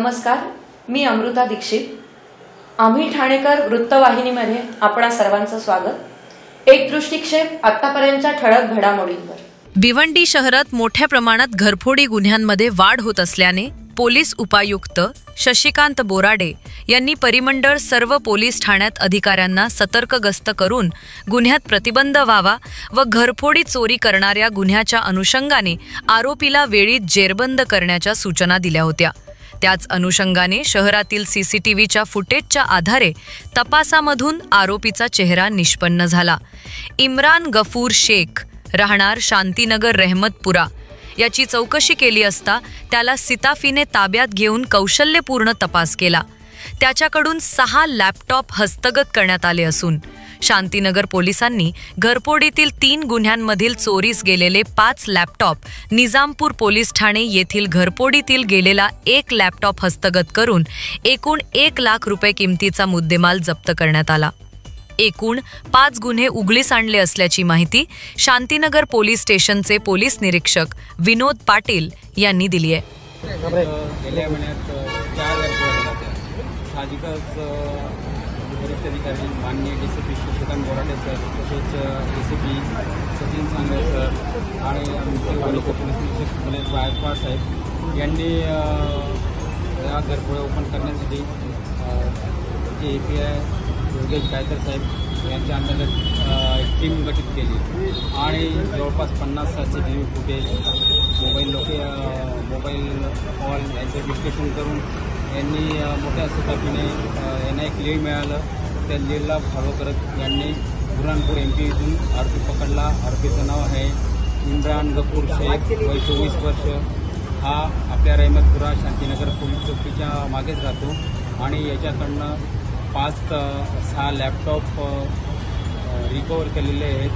नमस्कार, मी अमृता दीक्षित. आम्ही ठाणेकर वृत्तवाहिनीमध्ये आपणा सर्वांचं स्वागत. एक दृष्टिक्षेप आतापर्यंतच्या ठळक घडामोडींवर. भिवंडी शहरात मोठ्या प्रमाणात घरफोडी गुन्ह्यांमध्ये वाढ होत असल्याने पोलीस उपायुक्त शशिकांत बोराडे यांनी परिमंडळ सर्व पोलीस ठाण्यात अधिकाऱ्यांना सतर्क गस्त करून गुन्ह्यात प्रतिबंध व्हावा व घरफोडी चोरी करणाऱ्या गुन्ह्याच्या अनुषंगाने आरोपीला वेळीच जेरबंद करण्याच्या सूचना दिल्या होत्या. त्याच अनुषंगाने शहरातील सीसीटीव्हीच्या फुटेजच्या आधारे तपासामधून आरोपीचा चेहरा निष्पन्न झाला. इम्रान गफूर शेख, राहणार शांतीनगर रहमतपुरा, याची चौकशी केली असता त्याला सिताफीने ताब्यात घेऊन कौशल्यपूर्ण तपास केला. त्याच्याकडून 6 लॅपटॉप हस्तगत करण्यात आले असून शांतीनगर पोलिसांनी घरफोडीतील 3 गुन्ह्यांमधील चोरीस गेलेले 5 लॅपटॉप, निजामपूर पोलीस ठाणे येथील घरफोडीतील गेलेला 1 लॅपटॉप हस्तगत करून एकूण 1 लाख रुपये किमतीचा मुद्देमाल जप्त करण्यात आला. एकूण 5 गुन्हे उघडीस आणले असल्याची माहिती शांतीनगर पोलीस स्टेशनचे पोलीस निरीक्षक विनोद पाटील यांनी दिली आहे. गेल्या महिन्यात 4 साहजिकच वरिष्ठ अधिकारी माननीय DCP शशिकांत बोराडे सर, तसेच DCP सचिन सांगळे सर आणि आमचे वरिष्ठ पोलीस निरीक्षक मनीष गायकवाड साहेब यांनी या घरफोड्या ओपन करण्यासाठी जे API योगेश गायकर साहेब यांच्या अंतर्गत एक टीम गठीत केली आणि जवळपास 50 CCTV फुटेज, मोबाईल कॉल यांचं विश्लेषण करून यांनी मोठ्या सिताफीने यांना एक लीड मिळालं. त्या लीडला फॉलो करत यांनी बुरहानपूर MP इथून आरोपी पकडला. आरोपीचं नाव आहे इम्रान गफूर शेख, वय 24 वर्ष. हा आपल्या रहमतपुरा शांतीनगर पोलीस चौकीच्या मागेच राहतो आणि याच्याकडनं 5-6 लॅपटॉप रिकवर केलेले आहेत.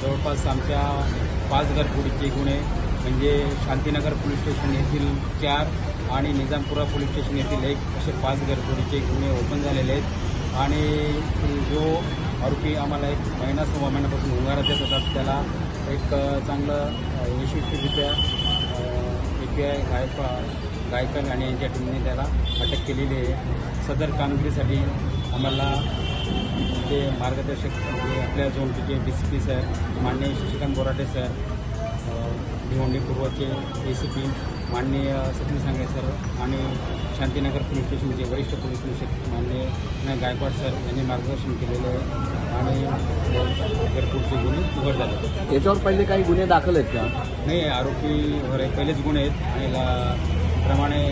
जवळपास आमच्या 5 घरफोडीचे गुन्हे म्हणजे शांतीनगर पोलीस स्टेशन येथील 4 आणि निजामपुरा पोलीस स्टेशन येथील 1 असे 5 घरफोडीचे गुन्हे ओपन झालेले आहेत. आणि जो आरोपी आम्हाला 1-1.5 महिन्यापासून उंगारा देत होता त्याला एक चांगलं यशस्वीरित्या API गायकर आणि यांच्या टीमने त्याला अटक केलेली आहे. सदर कामगिरीसाठी आम्हाला जे मार्गदर्शक म्हणजे आपल्या झोनचे DCP सर, माननीय शशिकांत बोराडे सर, भिवंडी पूर्वचे ACP माननीय सचिन सांगळे सर आणि शांतीनगर पोलीस स्टेशनचे वरिष्ठ पोलीस निरीक्षक माननीय गायकवाड सर यांनी मार्गदर्शन केलेले आहे आणि घरफोडचे गुन्हे उघड झाले. याच्यावर पहिले काही गुन्हे दाखल आहेत का? नाही, आरोपीवर पहिलेच गुन्हे आहेत आणि प्रमाणे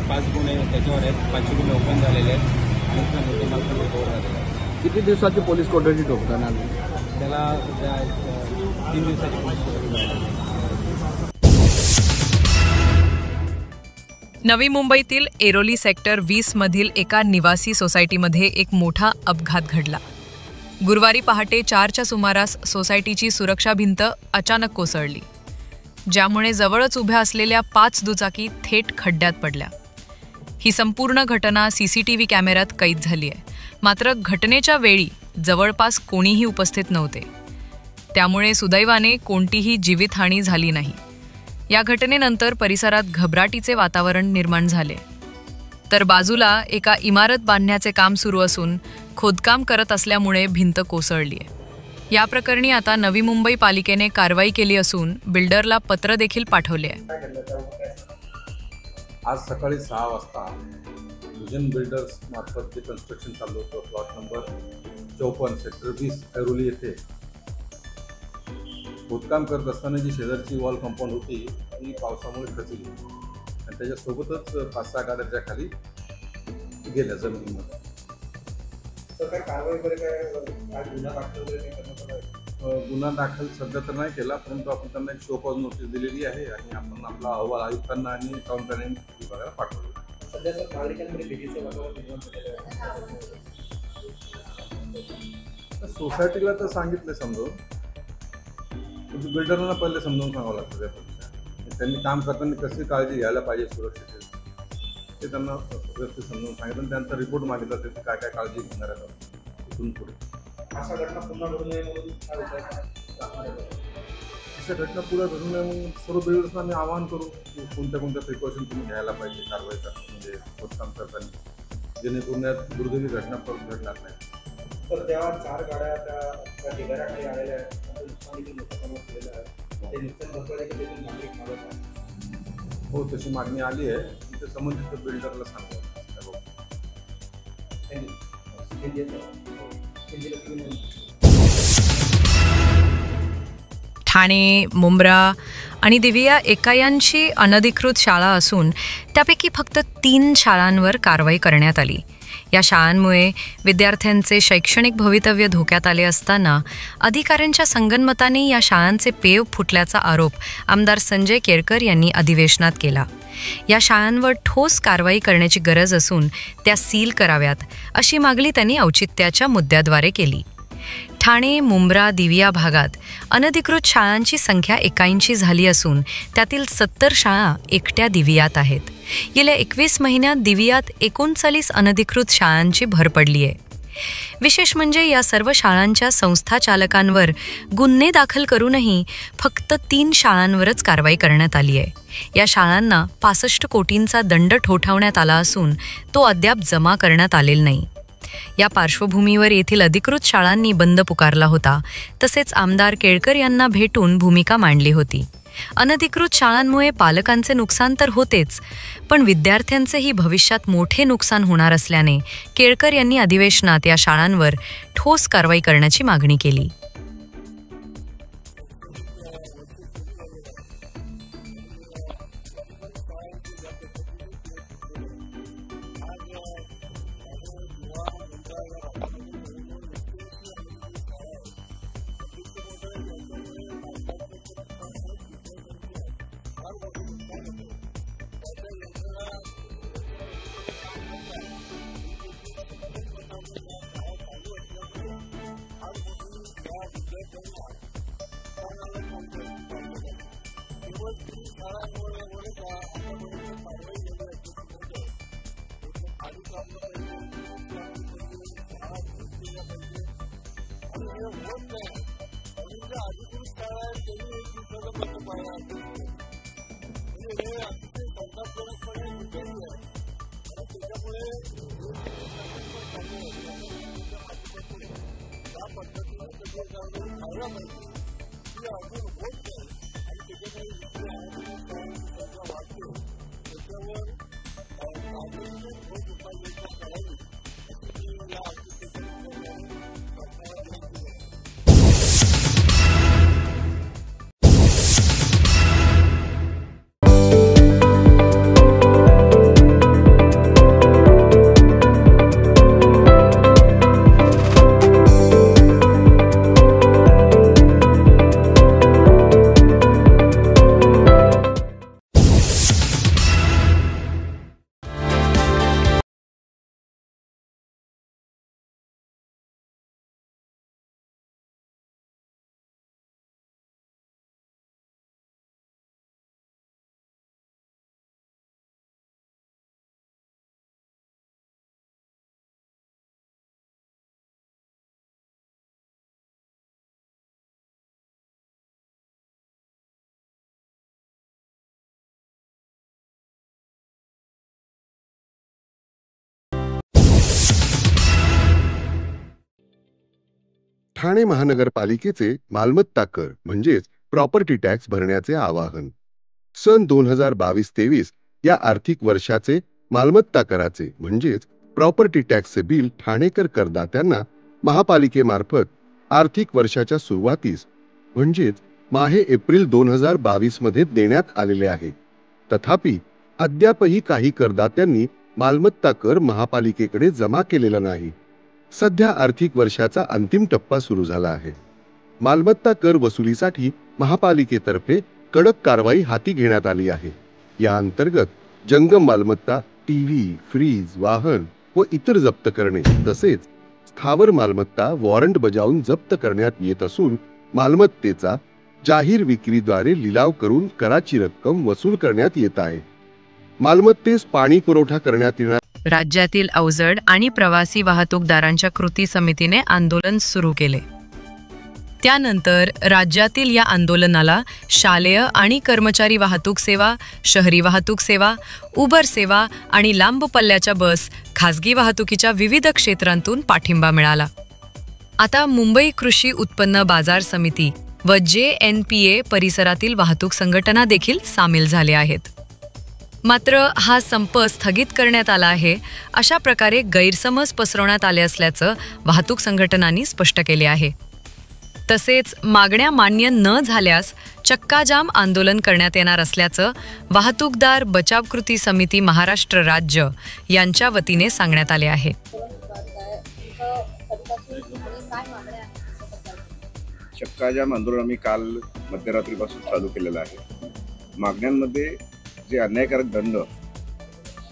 5 गुन्हे त्याच्यावर आहेत. 5 गुन्हे ओपन झालेले आहेत आणि मुद्देमाल पण रिकव्हर झालेला आहे. किती दिवसाची पोलीस कोठडी ठोकताना त्याला 3 दिवसाची पोलीस कोठडी मिळाली. नवी मुंबईतील एरोली सेक्टर 20 मधील एका निवासी सोसायटीमध्ये एक मोठा अपघात घडला. गुरुवारी पहाटे 4च्या सुमारास सोसायटीची सुरक्षा भिंत अचानक कोसळली, ज्यामुळे जवळच उभ्या असलेल्या 5 दुचाकी थेट खड्ड्यात पडल्या. ही संपूर्ण घटना CCTV कॅमेऱ्यात कैद झाली आहे. मात्र घटनेच्या वेळी जवळपास कोणीही उपस्थित नव्हते, त्यामुळे सुदैवाने कोणतीही जीवितहानी झाली नाही. या घटनेनंतर परिसरात घबराटीचे वातावरण निर्माण झाले. तर बाजूला एका इमारत बांधण्याचे काम सुरू असून खोदकाम करत असल्यामुळे भिंत कोसळली आहे. या प्रकरणी आता नवी मुंबई पालिकेने कारवाई केली असून बिल्डरला पत्र देखील पाठवले आहे. आज सकाळी 6 वाजता विजन बिल्डर्स मार्फत जे कन्स्ट्रक्शन चालू होतं प्लॉट नंबर 54 सेक्टर 20 ऐरोली येथे खोदकाम करत असताना जी शेजारची वॉल कंपाऊंड होती ती पावसामुळे खचली आणि त्याच्यासोबतच 5-6 गाड्या त्या खाली गेल्या जमिनीमध्ये. गुन्हा दाखल सध्या तर नाही केला, परंतु आपण त्यांना एक शो कॉज नोटीस दिलेली आहे आणि आपण आपला अहवाल आयुक्तांना आणि टाउन प्लॅनिंग विभागाला पाठवला. सोसायटीला तर सांगितलं समजून, म्हणजे बिल्डरला पहिले समजावून सांगावं लागतं त्यापेक्षा त्यांनी काम करताना कशी काळजी घ्यायला पाहिजे सुरक्षेची ते त्यांना व्यवस्थित समजावून सांगितलं. त्यांचा रिपोर्ट मागितला त्याची काय काय काळजी घेणार आहे इथून पुढे. अशा घटना पुन्हा घडू नये म्हणून अशा घटना पुढे घडू नये म्हणून सर्व बिल्डर्सना आम्ही आवाहन करू की कोणत्या प्रिकॉशन तुम्ही घ्यायला पाहिजे कारवाई म्हणजे खोदकाम करताना, जेणेकरून या दुर्दैवी घटना परत घडणार नाही. तर त्या 4 गाड्या त्या ढिगाऱ्याखाली आलेल्या आहेत, नुकसान देखील मोठ्या प्रमाणात केलेलं आहे. ते नुकसान भरपाई देखील नागरिक मागत आहे. हो, तशी मागणी आली आहे. ते संबंधित बिल्डरला सांगू. ठाणे, मुंब्रा आणि दिविया एकायांची अनधिकृत शाळा असून त्यापैकी फक्त 3 शाळांवर कारवाई करण्यात आली. या शाळांमुळे विद्यार्थ्यांचे शैक्षणिक भवितव्य धोक्यात आले असताना अधिकाऱ्यांच्या संगनमताने या शाळांचे पेव फुटल्याचा आरोप आमदार संजय केरकर यांनी अधिवेशनात केला. या शाळांवर ठोस कारवाई करण्याची गरज असून त्या सील कराव्यात अशी मागणी त्यांनी औचित्याच्या मुद्द्याद्वारे केली. ठाणे, मुंब्रा, दिविया भागात अनधिकृत शाळांची संख्या 81 झाली असून त्यातील 70 शाळा एकट्या दिवियात आहेत. गेल्या 21 महिन्यात दिवियात 39 अनधिकृत शाळांची भर पडली आहे. विशेष म्हणजे या सर्व शाळांच्या संस्था चालकांवर गुन्हे दाखल करूनही फक्त 3 शाळांवरच कारवाई करण्यात आली आहे. या शाळांना 65 कोटींचा दंड ठोठावण्यात आला असून तो अद्याप जमा करण्यात आलेला नाही. या पार्श्वभूमीवर येथील अधिकृत शाळांनी बंद पुकारला होता. तसेच आमदार केळकर यांना भेटून भूमिका मांडली होती. अनधिकृत शाळांमुळे पालकांचे नुकसान तर होतेच, पण विद्यार्थ्यांचेही भविष्यात मोठे नुकसान होणार असल्याने केळकर यांनी अधिवेशनात या शाळांवर ठोस कारवाई करण्याची मागणी केली. ठाणे महानगरपालिकेचे मालमत्ता कर म्हणजेच प्रॉपर्टी टॅक्स भरण्याचे आवाहन. सन 2022-23 या आर्थिक वर्षाचे मालमत्ता कराचे म्हणजेच प्रॉपर्टी टॅक्सचे बिल ठाणेकर करदात्यांना महापालिकेमार्फत आर्थिक वर्षाच्या सुरुवातीस म्हणजेच माहे एप्रिल 2022 मध्ये देण्यात आलेले आहे. तथापि अद्यापही काही करदात्यांनी मालमत्ता कर महापालिकेकडे जमा केलेला नाही. सध्या आर्थिक वर्षाचा अंतिम टप्पा सुरू झाला आहे. मालमत्ता कर वसुलीसाठी महापालिकेतर्फे कडक कारवाई हाती घेण्यात आली आहे. या अंतर्गत जंगम मालमत्ता, टीव्ही, फ्रीज, वाहन व इतर जप्त करणे तसेच स्थावर मालमत्ता वॉरंट बजावून जप्त करण्यात येत असून मालमत्तेचा जाहीर विक्रीद्वारे लिलाव करून कराची रक्कम वसूल करण्यात येत आहे. मालमत्तेस पाणी पुरवठा करण्यात येणार. राज्यातील अवजड आणि प्रवासी वाहतूकदारांच्या कृती समितीने आंदोलन सुरू केले. त्यानंतर राज्यातील या आंदोलनाला शालेय आणि कर्मचारी वाहतूक सेवा, शहरी वाहतूक सेवा, उबर सेवा आणि लांब पल्ल्याच्या बस, खासगी वाहतुकीच्या विविध क्षेत्रांतून पाठिंबा मिळाला. आता मुंबई कृषी उत्पन्न बाजार समिती व JNPA परिसरातील वाहतूक संघटना देखील सामील झाले आहेत. मात्र हा संप स्थगित करण्यात आला आहे अशा प्रकारे गैरसमज पसरवण्यात आले असल्याचं वाहतूक संघटनांनी स्पष्ट केले आहे. तसेच मागण्या मान्य न झाल्यास चक्काजाम आंदोलन करण्यात येणार असल्याचं वाहतूकदार बचाव कृती समिती महाराष्ट्र राज्य यांच्या वतीने सांगण्यात आले आहे. चक्काजाम आंदोलन आम्ही काल मध्यरात्रीपासून चालू केलेलं आहे. मागण्यांमध्ये जे अन्यायकारक दंड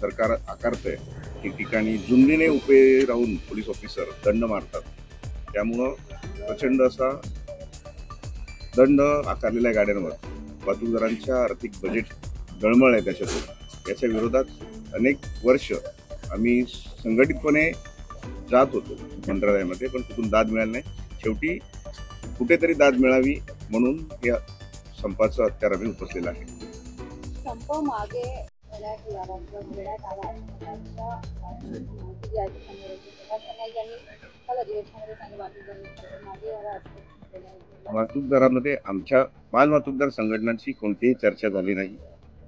सरकार आकारतंय, ठिकठिकाणी जुंदीने उभे राहून पोलीस ऑफिसर दंड मारतात, त्यामुळं प्रचंड असा दंड आकारलेल्या गाड्यांवर वाहतूकदारांच्या आर्थिक बजेट डळमळ आहे. त्याच्यातून याच्या विरोधात अनेक वर्ष आम्ही संघटितपणे जात होतो मंत्रालयामध्ये, पण कुठून दाद मिळाली नाही. शेवटी कुठेतरी दाद मिळावी म्हणून या संपाचं हत्यार आम्ही उपसलेलं आहे. संप मागे वाहतूकदारांमध्ये आमच्या माल वाहतूकदार संघटनांची कोणतीही चर्चा झाली नाही.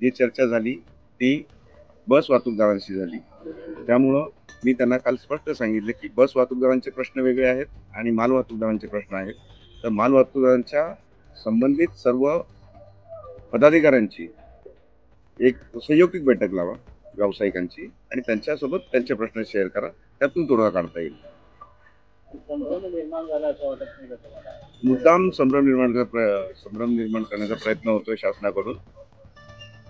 जी चर्चा झाली ती बस वाहतूकदारांशी झाली. त्यामुळं मी त्यांना काल स्पष्ट सांगितले की बस वाहतूकदारांचे प्रश्न वेगळे आहेत आणि माल वाहतूकदारांचे प्रश्न आहेत. तर माल वाहतूकदारांच्या संबंधित सर्व पदाधिकाऱ्यांची एक संयुक्त बैठक लावा व्यावसायिकांची आणि त्यांच्यासोबत त्यांचे प्रश्न शेअर करा, त्यातून तोडगा काढता येईल. मुद्दाम संभ्रम निर्माण करण्याचा प्रयत्न होतोय शासनाकडून,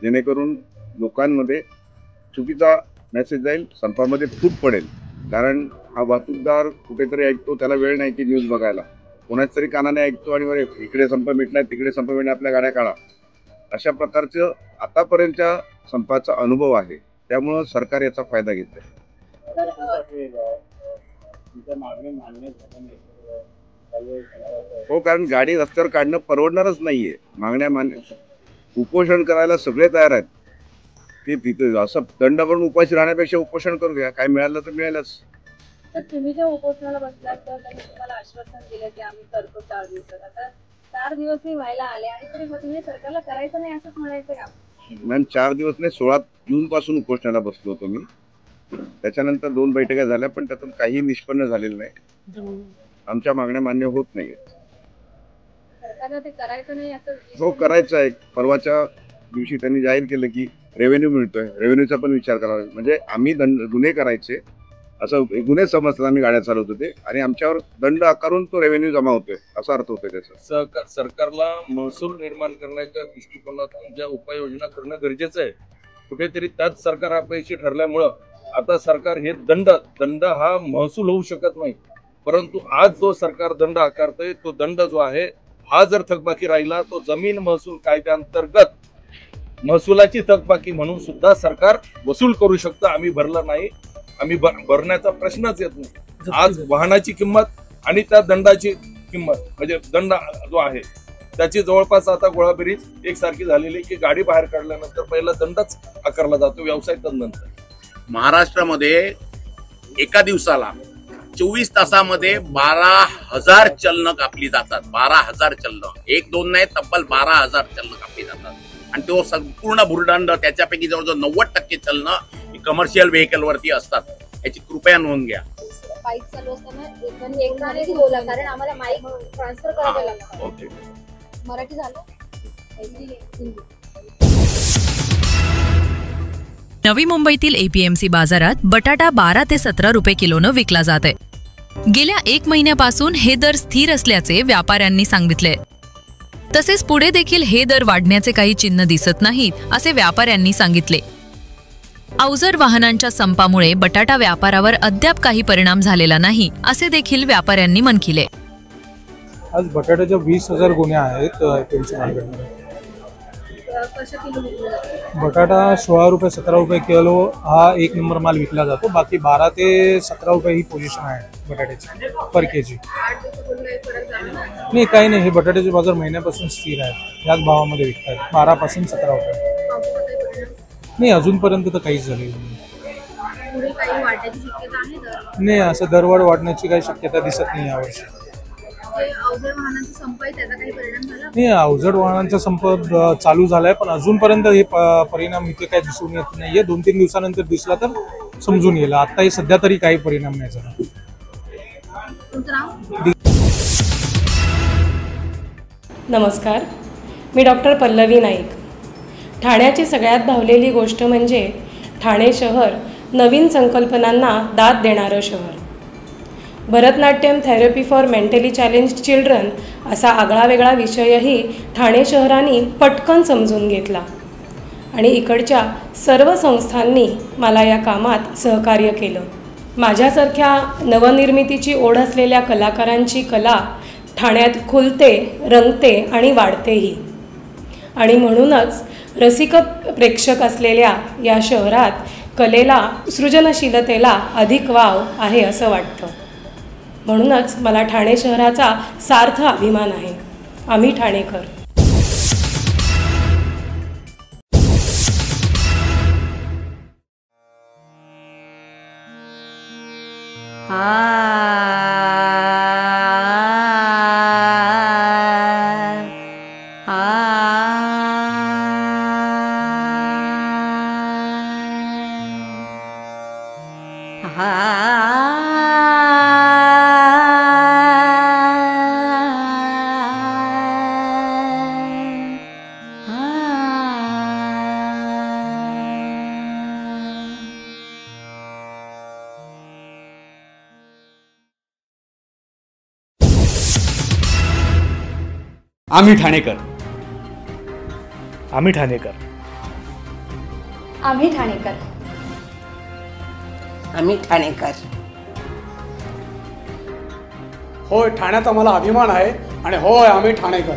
जेणेकरून लोकांमध्ये चुकीचा मेसेज जाईल, संपामध्ये फूट पडेल. कारण हा वाहतूकदार कुठेतरी ऐकतो, त्याला वेळ नाही की न्यूज बघायला, कोणाच तरी कानाने ऐकतो आणि बरे इकडे संप मिटणार तिकडे संप मिटणार, आपल्या गाड्या काढा. अशा प्रकारचं आतापर्यंतच्या संपाचा अनुभव आहे. त्यामुळं सरकार याचा फायदा घेत आहे. हो, कारण गाडी रस्त्यावर काढणं परवडणारच नाहीये. मागण्या उपोषण करायला सगळे तयार आहेत. ते तिथे असं दंड करून उपाशी राहण्यापेक्षा उपोषण करूया, काय मिळालं तर मिळालंच. तर तुम्ही ज्या उपोषणाला बसलात तर त्यांनी तुम्हाला आश्वासन दिलं की आम्ही करतो 4 दिवसात. आता 4 दिवसही व्हायला आले आणि तरी तुम्ही सरकारला करायचं नाही असंच म्हणायचं का? मॅम 4 दिवस नाही, 16 जून पासून उपोषणाला बसलो होतो मी. त्याच्यानंतर 2 बैठका झाल्या, पण त्यातून काही निष्पन्न झालेलं नाही. आमच्या मागण्या मान्य होत नाही. सरकारला ते करायचं नाही असं? हो, करायचं आहे. परवाच्या दिवशी त्यांनी जाहीर केलं की रेव्हेन्यू मिळतोय, रेव्हेन्यूचा पण विचार करावा. म्हणजे आम्ही गुन्हे करायचे असं गुन्हे समजतात, आम्ही गाड्या चालवत होते आणि आमच्यावर दंड आकारून तो रेव्हेन्यू जमा होतोय असा अर्थ होतोय त्याचा. सरकारला महसूल निर्माण करण्याच्या दृष्टिकोनातून ज्या उपाययोजना करणं गरजेचं आहे, कुठेतरी त्यात सरकार अपयशी ठरल्यामुळं आता सरकार हे दंड हा महसूल होऊ शकत नाही. परंतु आज जो सरकार दंड आकारतोय तो दंड जो आहे हा जर थकबाकी राहिला तो जमीन महसूल कायद्याअंतर्गत महसुलाची थकबाकी म्हणून सुद्धा सरकार वसूल करू शकतं. आम्ही भरलं नाही, आम्ही भरण्याचा प्रश्नच येत नाही. आज वाहनाची किंमत आणि त्या दंडाची किंमत म्हणजे दंड जो आहे त्याची जवळपास आता गोळाबेरीज एकसारखी झालेली की गाडी बाहेर काढल्यानंतर पहिला दंडच आकारला जातो, व्यवसाय नंतर. महाराष्ट्रामध्ये एका दिवसाला 24 तासामध्ये 12,000 चलनं कापली जातात. 12,000 चलनं, 1-2 नाही, तब्बल 12,000 चलनं कापली जातात. आणि तो संपूर्ण भूर्दंड त्याच्यापैकी जवळजवळ 90% चलनं कमर्शियल व्हेकल वरती असतात. याची कृपया नोंद घ्या. बाईक चालू असताना एकानेच बोला, कारण आम्हाला माईक ट्रान्सफर करायला लागतं. ओके, मराठी झालं. नवी मुंबईतील APMC बाजारात बटाटा 12 ते 17 रुपये किलोनं विकला जात आहे. गेल्या 1 महिन्यापासून हे दर स्थिर असल्याचे व्यापाऱ्यांनी सांगितले. तसेच पुढे देखील हे दर वाढण्याचे काही चिन्ह दिसत नाहीत असे व्यापाऱ्यांनी सांगितले. अवजड वाहनांच्या संपामुळे बटाटा व्यापारावर अद्याप काही परिणाम झालेला नाही असे देखील व्यापाऱ्यांनी म्हणले. आज बटाट्याच्या 20,000 गुन्हे आहेत APMC मार्केटमध्ये. बटाटा 16 रुपये 17 रुपये किलो हा 1 नंबर माल विकला जातो. बाकी 12 ते 17 रुपये ही पोझिशन आहे बटाट्याची पर केजी. काही फरक जाणवला? नाही, काही नाही. हे बटाट्याचे बाजार महिन्यापासून स्थिर आहेत, याच भावामध्ये विकतात, 12 पासून 17 रुपये. पावसाचा काही परिणाम? नाही, अजूनपर्यंत तर काहीच झालेलं नाही. पुढे काही वाढण्याची शक्यता आहे दर? नाही, असं दरवाढ वाढण्याची काही शक्यता दिसत नाही यावर्षी. जे अवजड वाहनांचा संप आहे त्याचा काही परिणाम झाला? नाही, अवजड वाहनांचा संप चालू झालाय, पण अजूनपर्यंत हे परिणाम इथे काही दिसून येत नाहीये. 2-3 दिवसानंतर दिसला तर समजून येईल. आता हे सध्या तरी काही परिणाम नाही झाला. तुमचं नाव? नमस्कार, मी डॉक्टर पल्लवी नाईक. ठाण्याची सगळ्यात धावलेली गोष्ट म्हणजे ठाणे शहर नवीन संकल्पनांना दाद देणारं शहर. Bharatanatyam therapy for mentally challenged children असा आगळावेगळा विषयही ठाणे शहराने पटकन समजून घेतला आणि इकडच्या सर्व संस्थांनी मला या कामात सहकार्य केलं. माझ्यासारख्या नवनिर्मितीची ओढ असलेल्या कलाकारांची कला ठाण्यात खुलते, रंगते आणि वाढतेही. आणि म्हणूनच रसिक प्रेक्षक असलेल्या या शहरात कलेला, सृजनशीलतेला अधिक वाव आहे असं वाटतं. म्हणूनच मला ठाणे शहराचा सार्थ अभिमान आहे. आम्ही ठाणेकर. आम्ही ठाणेकर. आम्ही ठाणेकर. आम्ही ठाणेकर. आम्ही ठाणेकर. होय, ठाण्यात आम्हाला अभिमान आहे आणि होय, आम्ही ठाणेकर.